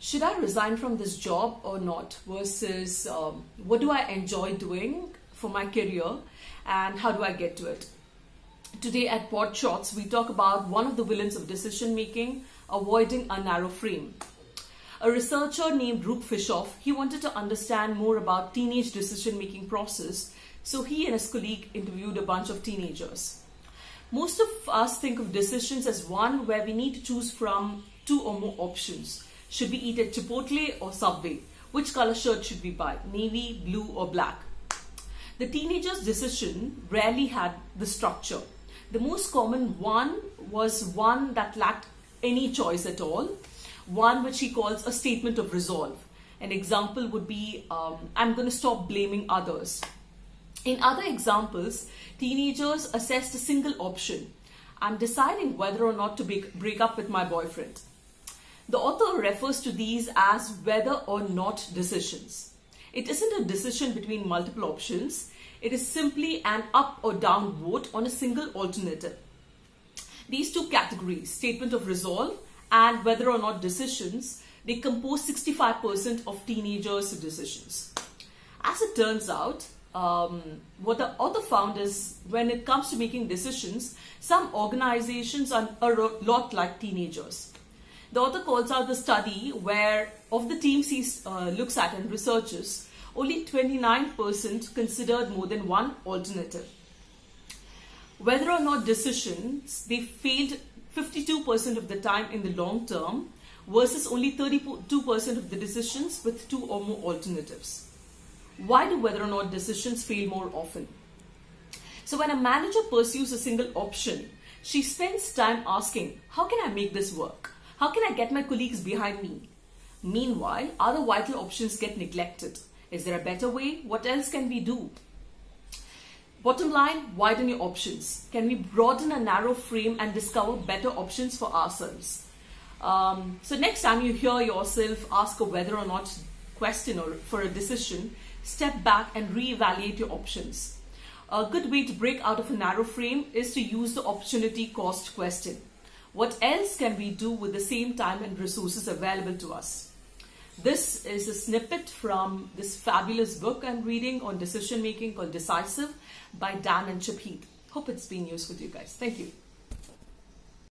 should I resign from this job or not, versus what do I enjoy doing for my career and how do I get to it. Today at Pod Shots, we talk about one of the villains of decision making, avoiding a narrow frame. A researcher named Roop Fischoff, he wanted to understand more about teenage decision making process, so he and his colleague interviewed a bunch of teenagers. Most of us think of decisions as one where we need to choose from two or more options. Should we eat at Chipotle or Subway? Which color shirt should we buy? Navy, blue or black? The teenager's decision rarely had the structure. The most common one was one that lacked any choice at all, one which he calls a statement of resolve. An example would be, I'm going to stop blaming others. In other examples, teenagers assessed a single option. I'm deciding whether or not to break up with my boyfriend. The author refers to these as whether or not decisions. It isn't a decision between multiple options. It is simply an up or down vote on a single alternative. These two categories, statement of resolve and whether or not decisions, they compose 65% of teenagers' decisions. As it turns out, what the author found is when it comes to making decisions, some organizations are a lot like teenagers. The author calls out the study where of the teams he looks at and researches, only 29% considered more than one alternative. Whether or not decisions, they failed 52% of the time in the long term versus only 32% of the decisions with two or more alternatives. Why do whether or not decisions fail more often? So when a manager pursues a single option, she spends time asking, how can I make this work? How can I get my colleagues behind me? Meanwhile, other vital options get neglected. Is there a better way? What else can we do? Bottom line, widen your options. Can we broaden a narrow frame and discover better options for ourselves? So next time you hear yourself ask a whether or not question or for a decision, step back and reevaluate your options. A good way to break out of a narrow frame is to use the opportunity cost question. What else can we do with the same time and resources available to us? This is a snippet from this fabulous book I'm reading on decision making called Decisive by Dan and Chip Heath. Hope it's been useful to you guys. Thank you.